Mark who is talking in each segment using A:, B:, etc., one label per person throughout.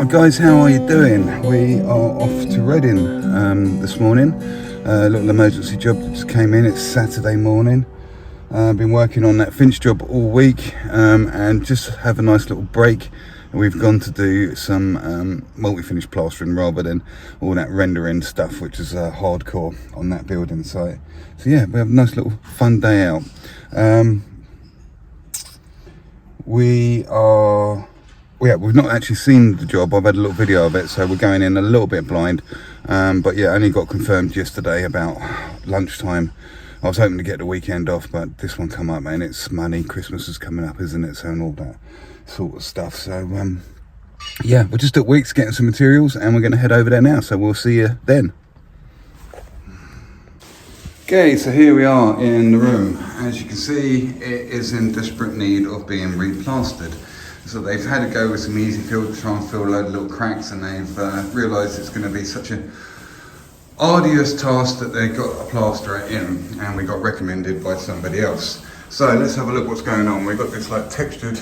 A: Hi guys, how are you doing? We are off to Reading this morning. A little emergency job that just came in. It's Saturday morning. I've been working on that Finch job all week and just have a nice little break. We've gone to do some multi-finish plastering rather than all that rendering stuff, which is hardcore on that building site. So yeah, we have a nice little fun day out. We've not actually seen the job. I've had a little video of it, so we're going in a little bit blind. But yeah, only got confirmed yesterday about lunchtime. I was hoping to get the weekend off, but this one come up, man. It's money. Christmas is coming up, isn't it? So, and all that sort of stuff. So yeah, we're just at Weeks getting some materials, and we're going to head over there now. So we'll see you then. Okay, so here we are in the room. As you can see, it is in desperate need of being replastered. So they've had to go with some easy fill to try and fill a load of little cracks, and they've realised it's going to be such an arduous task that they've got to plaster it in, and we got recommended by somebody else. So let's have a look what's going on. We've got this like textured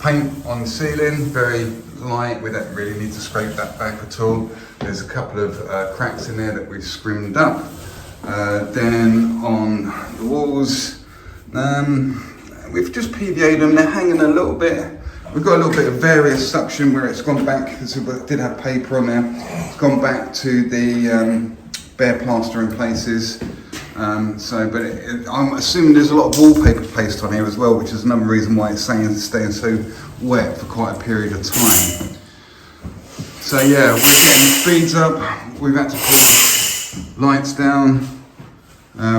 A: paint on the ceiling, very light. We don't really need to scrape that back at all. There's a couple of cracks in there that we've scrimmed up. Then on the walls, we've just PVA'd them. They're hanging a little bit. We've got a little bit of various suction where it's gone back, because it did have paper on there. It's gone back to the bare plaster in places. I'm assuming there's a lot of wallpaper placed on here as well, which is another reason why it's staying so wet for quite a period of time. So yeah, we're getting speeds up. We've had to put lights down.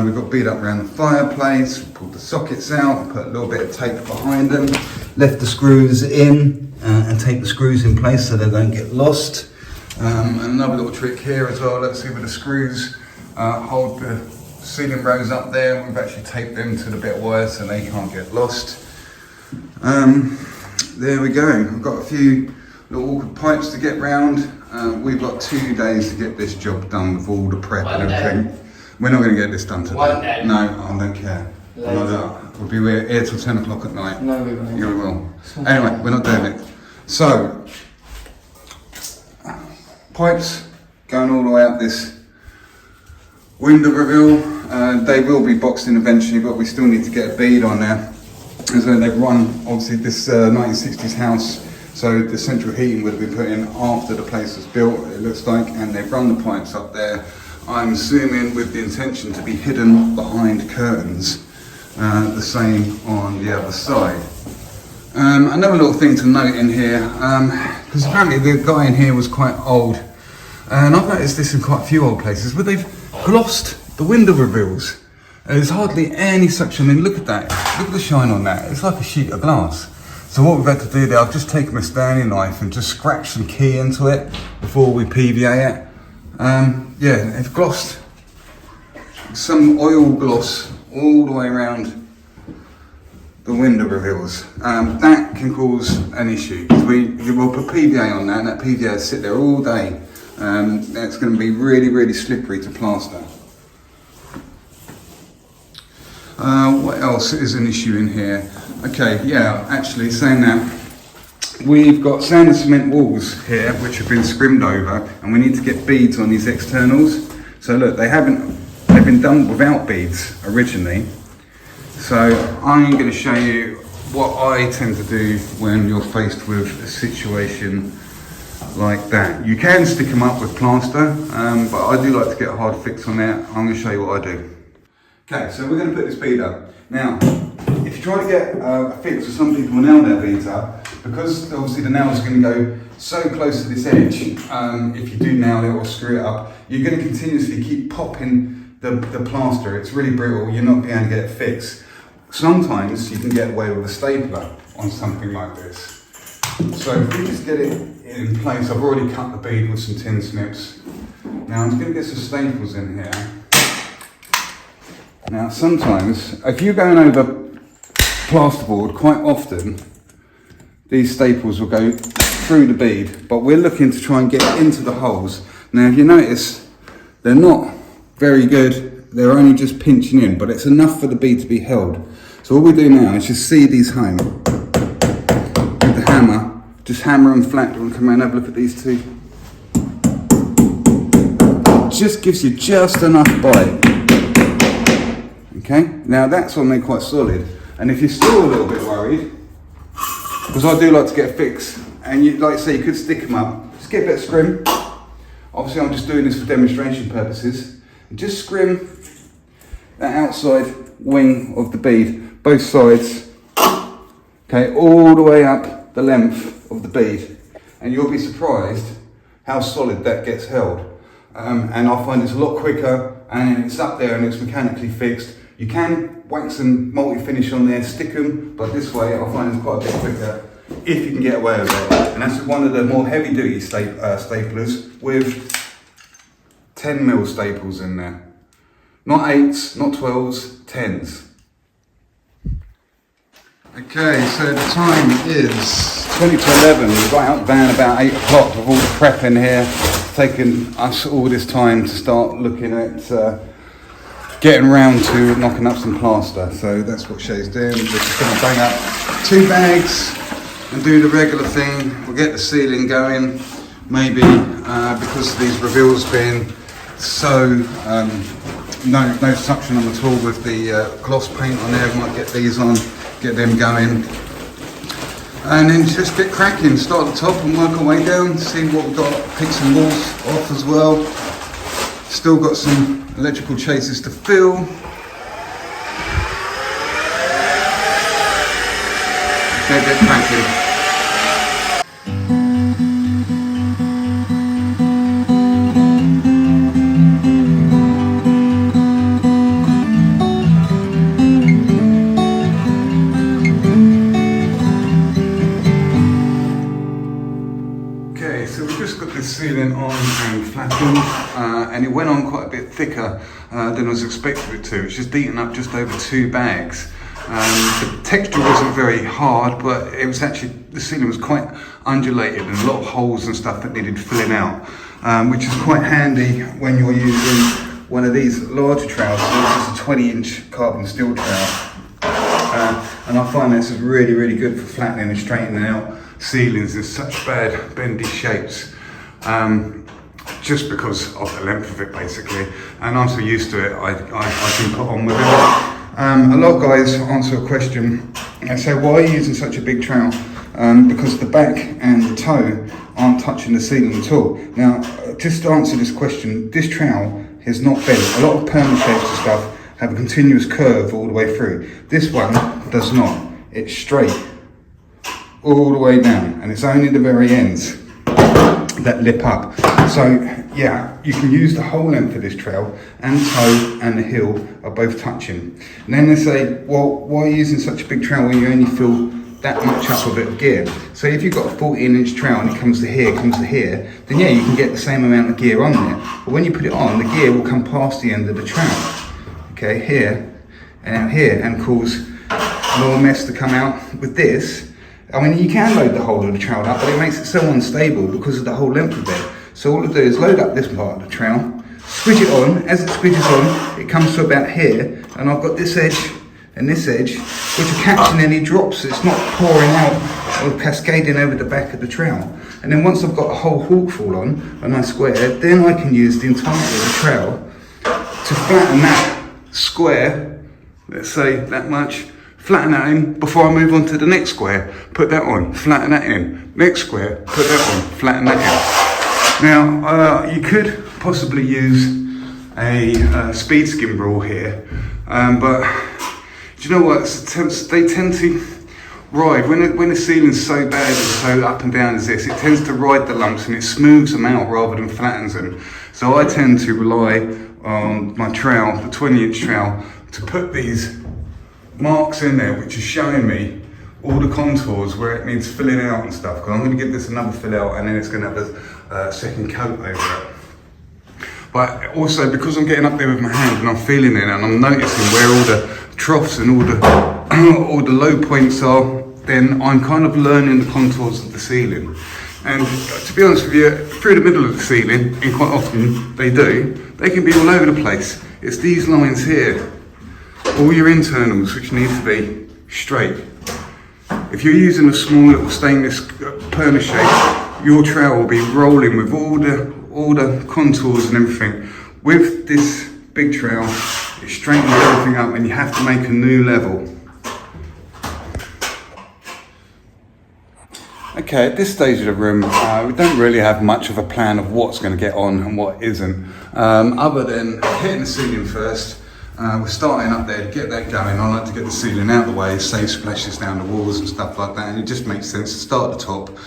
A: We've got bead up around the fireplace, pulled the sockets out, put a little bit of tape behind them, left the screws in and tape the screws in place so they don't get lost. And another little trick here as well, let's see where the screws hold the ceiling rows up there. We've actually taped them to the bit of wire so they can't get lost. There we go. I've got a few little awkward pipes to get round. We've got 2 days to get this job done with all the prep and everything. We're not going to get this done today.
B: One day.
A: No, I don't care. We'll be here till 10 o'clock at night.
B: No, we won't.
A: Yeah, we will. Anyway, we're not doing it. So, pipes going all the way up this window reveal. They will be boxed in eventually, but we still need to get a bead on there. And so they've run, obviously, this 1960s house. So the central heating would have been put in after the place was built, it looks like, and they've run the pipes up there. I'm assuming with the intention to be hidden behind curtains, the same on the other side. Another little thing to note in here, because apparently the guy in here was quite old, and I've noticed this in quite a few old places, where they've glossed the window reveals. There's hardly any suction. I mean, look at that, look at the shine on that, it's like a sheet of glass. So what we've had to do there, I've just taken my Stanley knife and just scratched some key into it before we PVA it. Yeah, it's glossed, some oil gloss all the way around the window reveals. That can cause an issue, because we'll put PVA on that, and that PVA will sit there all day. It's going to be really, really slippery to plaster. What else is an issue in here? Okay, yeah, actually saying that, we've got sand and cement walls here which have been scrimmed over, and we need to get beads on these externals. So look, they've been done without beads originally. So I'm going to show you what I tend to do when you're faced with a situation like that. You can stick them up with plaster, but I do like to get a hard fix on that. I'm going to show you what I do. Okay, so we're going to put this bead up. Now, if you try to get a fix, or some people nail their beads up, because obviously the nails are going to go so close to this edge, if you do nail it or screw it up, you're going to continuously keep popping the plaster. It's really brittle, you're not going to get it fixed. Sometimes you can get away with a stapler on something like this. So if we just get it in place, I've already cut the bead with some tin snips. Now I'm just going to get some staples in here. Now sometimes, if you're going over plasterboard, quite often these staples will go through the bead, but we're looking to try and get into the holes. Now if you notice, they're not very good, they're only just pinching in, but it's enough for the bead to be held. So what we do now is just see these home with the hammer, just hammer and flat. Do you want to come around and have a look at these two? Just gives you just enough bite. Okay, now that's on there quite solid. And if you're still a little bit worried, because I do like to get a fix, and you, like I say, you could stick them up, just get a bit of scrim. Obviously I'm just doing this for demonstration purposes. And just scrim that outside wing of the bead, both sides, okay, all the way up the length of the bead. And you'll be surprised how solid that gets held. And I find it's a lot quicker, and it's up there and it's mechanically fixed. You can wax and multi-finish on there, stick them, but this way I find it's quite a bit quicker if you can get away with it. And that's one of the more heavy-duty staplers with 10mm staples in there. Not 8s, not 12s, 10s. Okay, so the time is 20 to 11. We got out van about 8 o'clock with all the prep in here. It's taken us all this time to start looking at getting around to knocking up some plaster. So that's what Shay's doing. We're just going to bang up 2 bags and do the regular thing. We'll get the ceiling going. Maybe because these reveals being so no suction on at all with the gloss paint on there, we might get these on, get them going, and then just get cracking. Start at the top and work our way down, see what we've got. Pick some walls off as well. Still got some electrical chases to fill. Get cracking. Ceiling on and flattened, and it went on quite a bit thicker than I was expecting it to. It's just eaten up just over 2 bags. The texture wasn't very hard, but it was actually, the ceiling was quite undulated and a lot of holes and stuff that needed filling out, which is quite handy when you're using one of these larger trowels. This is a 20-inch carbon steel trowel, and I find this is really, really good for flattening and straightening out ceilings in such bad bendy shapes. Just because of the length of it basically, and I'm so used to it, I can put on with it. A lot of guys answer a question and say, why are you using such a big trowel? Because the back and the toe aren't touching the ceiling at all. Now, just to answer this question, this trowel is not bent. A lot of perma shapes and stuff have a continuous curve all the way through. This one does not. It's straight all the way down, and it's only the very ends that lip up. So yeah, you can use the whole length of this trowel, and toe and the heel are both touching. And then they say, well, why are you using such a big trowel when you only fill that much up of it of gear? So if you've got a 14-inch trowel and it comes to here, then yeah, you can get the same amount of gear on there. But when you put it on, the gear will come past the end of the trowel. Okay, here and out here, and cause more mess to come out. With this, I mean, you can load the whole of the trowel up, but it makes it so unstable because of the whole length of it. So all I do is load up this part of the trowel, squidge it on. As it squidges on, it comes to about here, and I've got this edge and this edge, which are catching any drops. It's not pouring out or cascading over the back of the trowel. And then once I've got a whole hawkful on, and I square, then I can use the entirety of the trowel to flatten that square, let's say that much, flatten that in before I move on to the next square, put that on, flatten that in, next square, put that on, flatten that in. Now, you could possibly use a speed skim rule here, but do you know what, they tend to ride, when the ceiling's so bad and so up and down as this, it tends to ride the lumps and it smooths them out rather than flattens them. So I tend to rely on my trowel, the 20-inch trowel, to put these marks in there, which is showing me all the contours where it needs filling out and stuff, because I'm going to give this another fill out and then it's going to have a second coat over it. But also because I'm getting up there with my hand and I'm feeling it and I'm noticing where all the troughs and all the low points are, then I'm kind of learning the contours of the ceiling. And to be honest with you, through the middle of the ceiling, and quite often they can be all over the place. It's these lines here, all your internals, which need to be straight. If you're using a small little stainless perma-shape, your trowel will be rolling with all the contours and everything. With this big trowel, it straightens everything up and you have to make a new level. Okay, at this stage of the room, we don't really have much of a plan of what's going to get on and what isn't, other than hitting the ceiling first. We're starting up there to get that going. I like to get the ceiling out of the way, save splashes down the walls and stuff like that, and it just makes sense to start at the top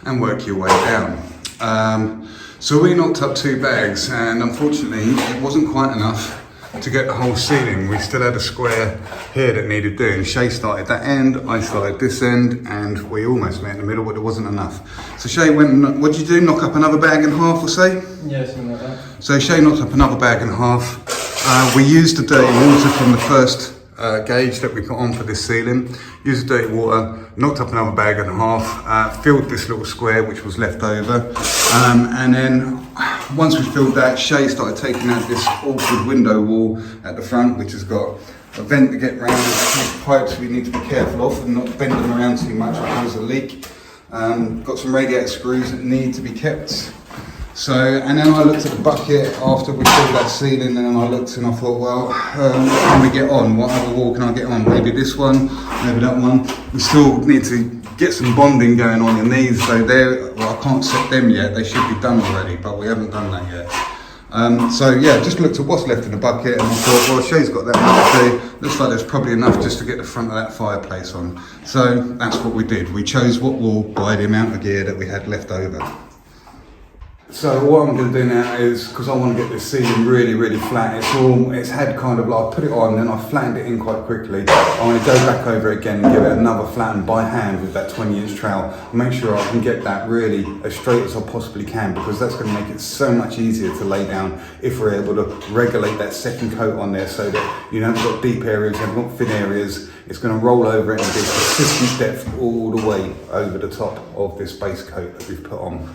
A: and work your way down. So we knocked up 2 bags, and unfortunately it wasn't quite enough to get the whole ceiling. We still had a square here that needed doing. Shay started that end, I started this end, and we almost met in the middle, but it wasn't enough. So Shay went, what did you do, knock up another bag and a half or say?
B: Yeah, something like that.
A: So Shay knocked up another bag and a half. We used the dirty water from the first gauge that we put on for this ceiling. Used the dirty water, knocked up another bag and a half, filled this little square which was left over, and then once we filled that, Shay started taking out this awkward window wall at the front, which has got a vent to get round, these pipes we need to be careful of and not bend them around too much and cause a leak. Got some radiator screws that need to be kept. So, and then I looked at the bucket after we filled that ceiling, and then I looked and I thought, well, what can we get on? What other wall can I get on? Maybe this one, maybe that one. We still need to get some bonding going on in these, so well, I can't set them yet. They should be done already, but we haven't done that yet. So yeah, just looked at what's left in the bucket and I thought, well, Shay's got that much to do. Looks like there's probably enough just to get the front of that fireplace on. So that's what we did. We chose what wall by the amount of gear that we had left over. So what I'm going to do now is, because I want to get this ceiling really, really flat, it's had kind of like, I put it on, then I flattened it in quite quickly. I want to go back over it again and give it another flatten by hand with that 20-inch trowel. Make sure I can get that really as straight as I possibly can, because that's going to make it so much easier to lay down if we're able to regulate that second coat on there so that you haven't got deep areas, you haven't got thin areas. It's going to roll over it and be consistent depth all the way over the top of this base coat that we've put on.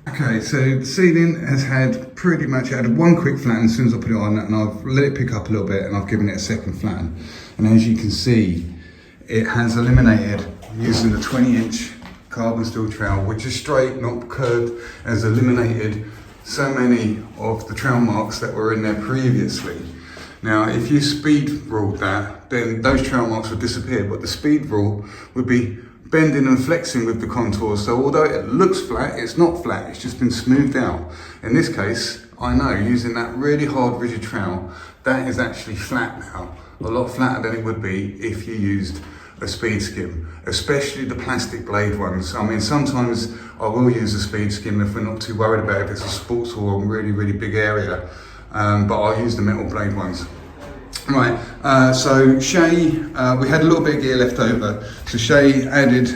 A: Okay, so the ceiling has had pretty much, had one quick flatten as soon as I put it on, and I've let it pick up a little bit and I've given it a second flatten. And as you can see, it has eliminated, using the 20-inch carbon steel trowel, which is straight, not curved, has eliminated so many of the trowel marks that were in there previously. Now, if you speed ruled that, then those trowel marks would disappear, but the speed rule would be bending and flexing with the contours. So although it looks flat, it's not flat, it's just been smoothed out. In this case, I know, using that really hard rigid trowel, that is actually flat now. A lot flatter than it would be if you used a speed skim, especially the plastic blade ones. I mean, sometimes I will use a speed skim if we're not too worried about it, if it's a sports or a really, really big area, but I'll use the metal blade ones. Right, so Shay, we had a little bit of gear left over, so Shay added,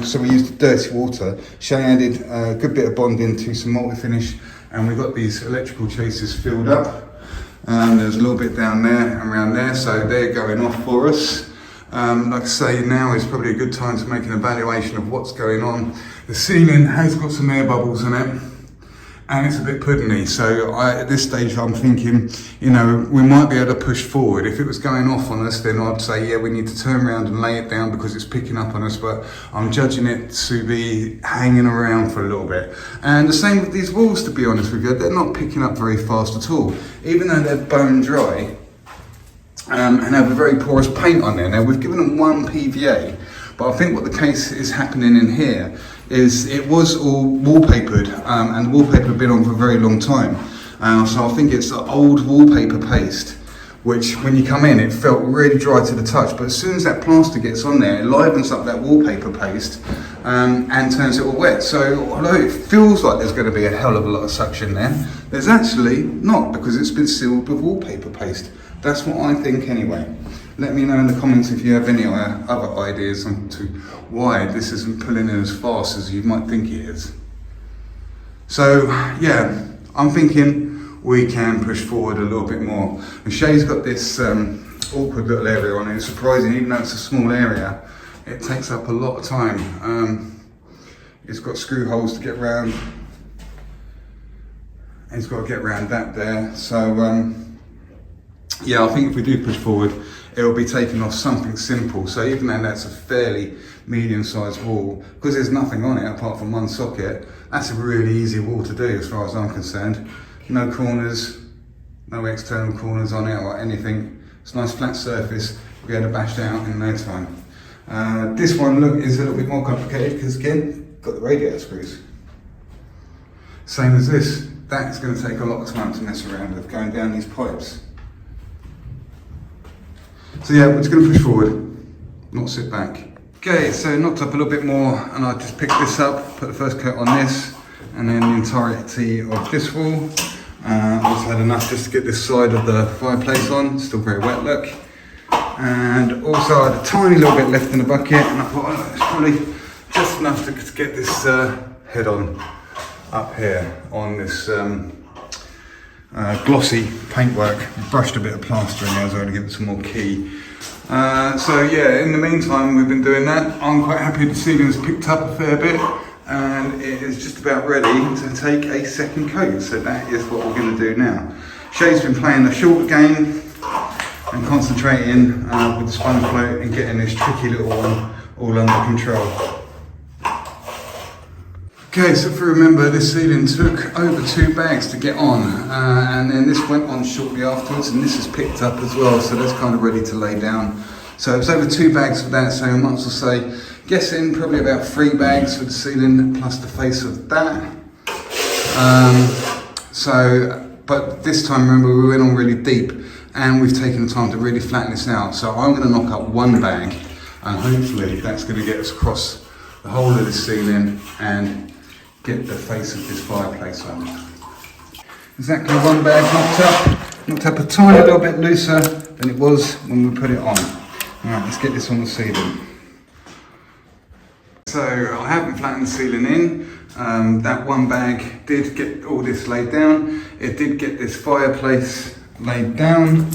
A: so we used dirty water. Shay added a good bit of bonding to some multi-finish, and we got these electrical chases filled up. There's a little bit down there and around there, so they're going off for us. Like I say, now is probably a good time to make an evaluation of what's going on. The ceiling has got some air bubbles in it, and it's a bit puddingy, so at this stage I'm thinking, you know, we might be able to push forward. If it was going off on us, then I'd say, yeah, we need to turn around and lay it down because it's picking up on us, but I'm judging it to be hanging around for a little bit. And the same with these walls, to be honest with you, they're not picking up very fast at all, even though they're bone dry and have a very porous paint on there. Now, we've given them 1 PVA, but I think what the case is happening in here is it was all wallpapered, and the wallpaper had been on for a very long time. So I think it's the old wallpaper paste, which when you come in, it felt really dry to the touch, but as soon as that plaster gets on there, it livens up that wallpaper paste and turns it all wet. So although it feels like there's going to be a hell of a lot of suction there, there's actually not, because it's been sealed with wallpaper paste. That's what I think anyway. Let me know in the comments if you have any other ideas on to why this isn't pulling in as fast as you might think it is. So yeah, I'm thinking we can push forward a little bit more. And Shay's got this awkward little area on it. It's surprising, even though it's a small area, it takes up a lot of time. It's got screw holes to get round. And it's got to get round that there. So yeah, I think if we do push forward, it'll be taking off something simple. So even though that's a fairly medium-sized wall, because there's nothing on it apart from one socket, that's a really easy wall to do as far as I'm concerned. No corners, no external corners on it or anything. It's a nice flat surface. We'll be able to bash it out in no time. This one, look, is a little bit more complicated because again, got the radiator screws. Same as this. That's going to take a lot of time to mess around with, going down these pipes. So yeah, we're just going to push forward, not sit back. Okay, so knocked up a little bit more, and I just picked this up, put the first coat on this, and then the entirety of this wall. Also had enough just to get this side of the fireplace on, still very wet look. And also I had a tiny little bit left in the bucket, and I thought, oh, it's probably just enough to get this head on up here on this glossy paintwork. Brushed a bit of plaster in there as well to give it some more key. So yeah, in the meantime we've been doing that. I'm quite happy the ceiling's picked up a fair bit and it is just about ready to take a second coat. So that is what we're going to do now. Shay's been playing the short game and concentrating with the sponge float and getting this tricky little one all under control. Okay, so if you remember, this ceiling took over 2 bags to get on, and then this went on shortly afterwards, and this is picked up as well, so that's kind of ready to lay down. So it was over 2 bags for that, so I might as well say, guessing probably about 3 bags for the ceiling plus the face of that. But this time, remember, we went on really deep, and we've taken the time to really flatten this out. So I'm going to knock up 1 bag, and hopefully that's going to get us across the whole of the ceiling and get the face of this fireplace on. Exactly 1 bag knocked up a tiny little bit looser than it was when we put it on. Alright, let's get this on the ceiling. So I haven't flattened the ceiling in. That 1 bag did get all this laid down. It did get this fireplace laid down.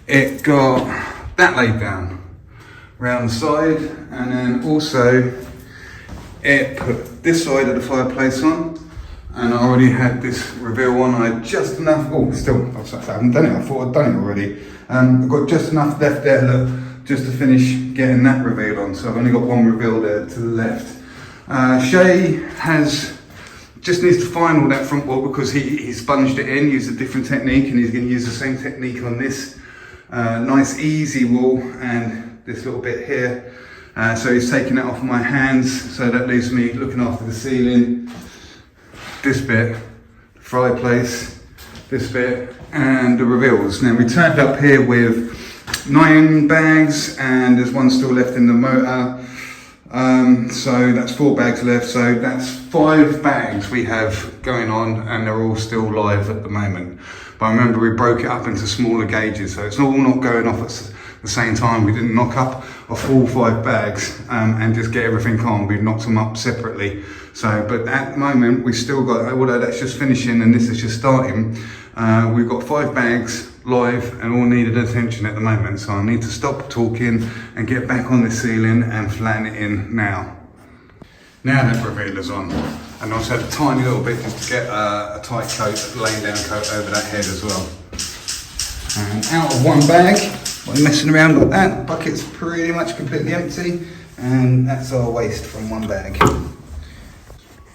A: It got that laid down around the side, and then also it put this side of the fireplace on, and I already had this reveal on. I had just enough, I haven't done it, I thought I'd done it already. I've got just enough left there, look, just to finish getting that reveal on, so I've only got 1 reveal there to the left. Shay just needs to find all that front wall because he sponged it in, used a different technique, and he's going to use the same technique on this nice easy wall and this little bit here. So he's taking that off my hands, so that leaves me looking after the ceiling, this bit, the fireplace, this bit, and the reveals. Now we turned up here with 9 bags, and there's 1 still left in the motor. So that's 4 bags left, so that's 5 bags we have going on, and they're all still live at the moment. But remember, we broke it up into smaller gauges, so it's all not going off at the same time. We didn't knock up a full 5 bags and just get everything on. We've knocked them up separately. So, but at the moment, we've still got, although that's just finishing and this is just starting, we've got 5 bags live and all needed attention at the moment. So I need to stop talking and get back on the ceiling and flatten it in now. Now that revealer's on, and I also had a tiny little bit just to get a tight coat, laying down coat over that head as well. And out of 1 bag, while messing around like that, the bucket's pretty much completely empty, and that's our waste from 1 bag.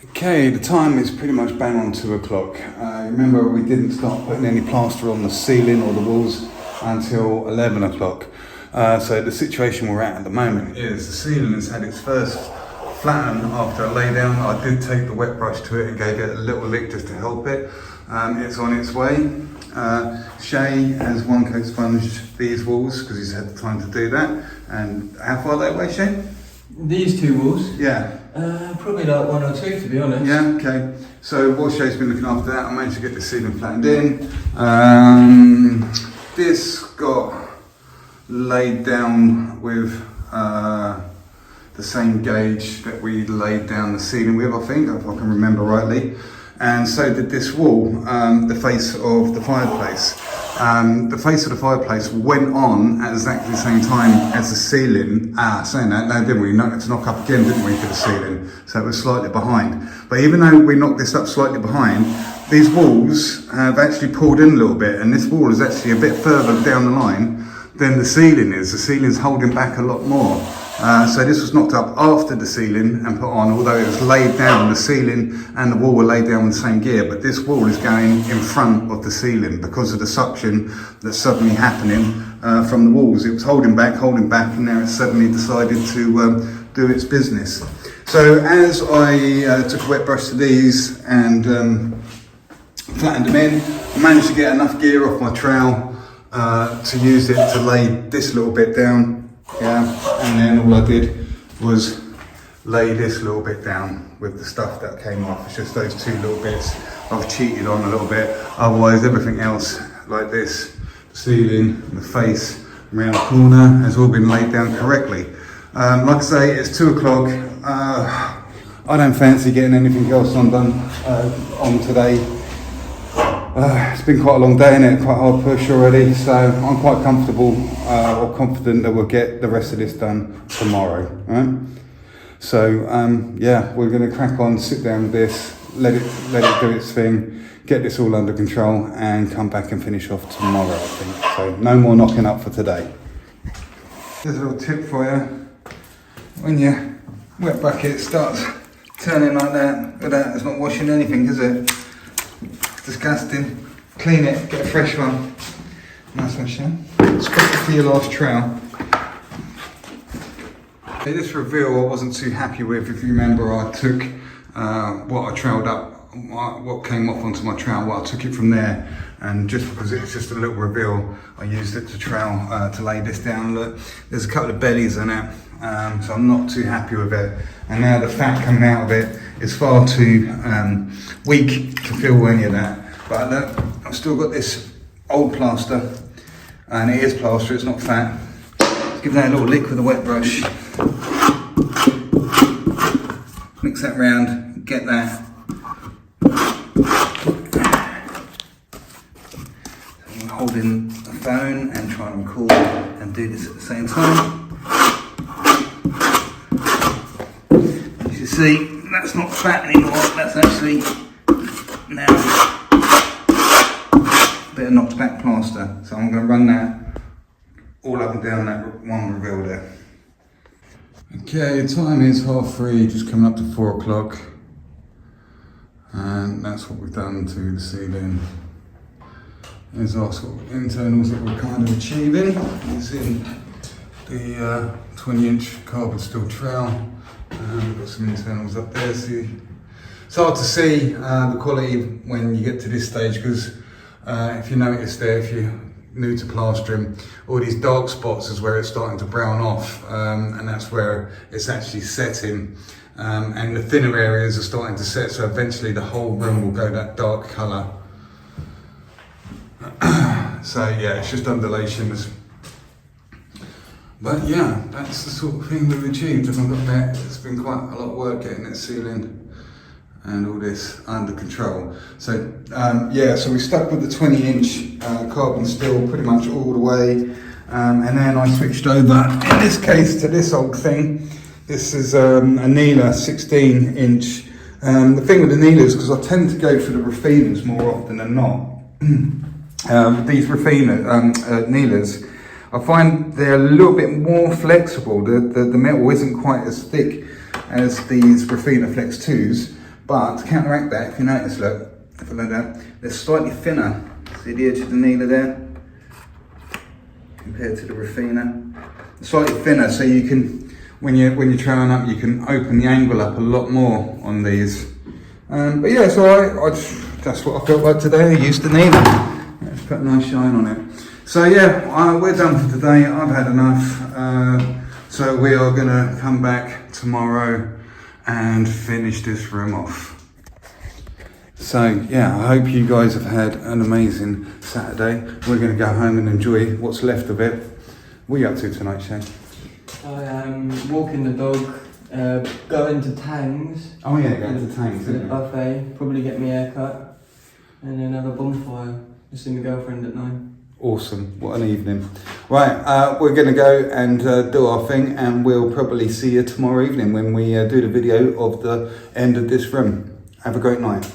A: Okay, the time is pretty much bang on 2 o'clock. Remember, we didn't start putting any plaster on the ceiling or the walls until 11 o'clock. So the situation we're at the moment is the ceiling has had its first flatten after a lay down. I did take the wet brush to it and gave it a little lick just to help it. It's on its way. Shay has 1 coat sponged these walls because he's had the time to do that. And how far are they away, Shay?
B: These 2 walls?
A: Yeah.
B: Probably like 1 or 2 to be honest.
A: Yeah, okay. So while Shay's been looking after that, I managed to get the ceiling flattened in. This got laid down with the same gauge that we laid down the ceiling with, I think, if I can remember rightly. And so did this wall, the face of the fireplace. The face of the fireplace went on at exactly the same time as the ceiling. Saying that, no, didn't we? Knocked up again, didn't we, for the ceiling? So it was slightly behind. But even though we knocked this up slightly behind, these walls have actually pulled in a little bit, and this wall is actually a bit further down the line than the ceiling is. The ceiling's holding back a lot more. So this was knocked up after the ceiling and put on, although it was laid down, the ceiling and the wall were laid down with the same gear, but this wall is going in front of the ceiling because of the suction that's suddenly happening from the walls. It was holding back, and now it's suddenly decided to do its business. So as I took a wet brush to these and flattened them in, I managed to get enough gear off my trowel to use it to lay this little bit down. Yeah, and then all I did was lay this little bit down with the stuff that came off. It's just those two little bits I've cheated on a little bit. Otherwise, everything else like this, the ceiling, the face, around the corner has all been laid down correctly. Like I say, it's 2 o'clock. I don't fancy getting anything else undone on today. It's been quite a long day, innit? Quite a hard push already, so I'm quite comfortable or confident that we'll get the rest of this done tomorrow. Right? So yeah, we're going to crack on, sit down with this, let it do its thing, get this all under control, and come back and finish off tomorrow, I think. So no more knocking up for today. Here's a little tip for you: when your wet bucket starts turning like that, it's not washing anything, is it? Disgusting. Clean it, get a fresh one. Nice one, Shan. Scrap it for your last trowel. Okay, this reveal I wasn't too happy with. If you remember, I took what I troweled up, what came off onto my trowel, I took it from there, and just because it's just a little reveal, I used it to trowel to lay this down. Look, there's a couple of bellies in it, so I'm not too happy with it. And now the fat coming out of it is far too weak to feel any of that. But look, I've still got this old plaster, and it is plaster, it's not fat. Let's give that a little lick with a wet brush. Mix that round, get that. I'm holding a phone and trying to record and do this at the same time. As you see, that's not fat anymore, that's actually now a bit of knocked back plaster. So I'm going to run that all up and down that one reveal there. Okay, time is 3:30, just coming up to 4 o'clock. And that's what we've done to the ceiling. There's our sort of internals that we're kind of achieving. Using the 20-inch carbon steel trowel. We've got some internals up there. See, it's hard to see the quality when you get to this stage, because if you notice there, if you're new to plastering, all these dark spots is where it's starting to brown off, and that's where it's actually setting. And the thinner areas are starting to set, so eventually the whole room will go that dark colour. So yeah, it's just undulations. But yeah, that's the sort of thing we've achieved. And I've got that. It's been quite a lot of work getting that ceiling and all this under control. So yeah, so we stuck with the 20-inch carbon steel pretty much all the way. And then I switched over, in this case, to this old thing. This is a Neela 16-inch. The thing with the Neela is, because I tend to go for the Raffiners more often than not. These Neelas, I find they're a little bit more flexible. The metal isn't quite as thick as these Raffiner Flex 2s, but to counteract that, if you notice, look, if I look at that, they're slightly thinner. See the edge of the Neela there? Compared to the Raffiner. They're slightly thinner, so you can, when you're troweling up, you can open the angle up a lot more on these. But yeah, so that's what I felt like today. I used the Neela. Let's put a nice shine on it. So yeah, we're done for today. I've had enough. So we are gonna come back tomorrow and finish this room off. So yeah, I hope you guys have had an amazing Saturday. We're gonna go home and enjoy what's left of it. What are you up to tonight, Shane?
B: I am walking the dog, going to Tangs.
A: Oh yeah, going to Tangs,
B: to the buffet, probably get my hair cut, and then have a bonfire. Just see my girlfriend at 9.
A: Awesome, what an evening. Right, we're going to go and do our thing, and we'll probably see you tomorrow evening when we do the video of the end of this room. Have a great night.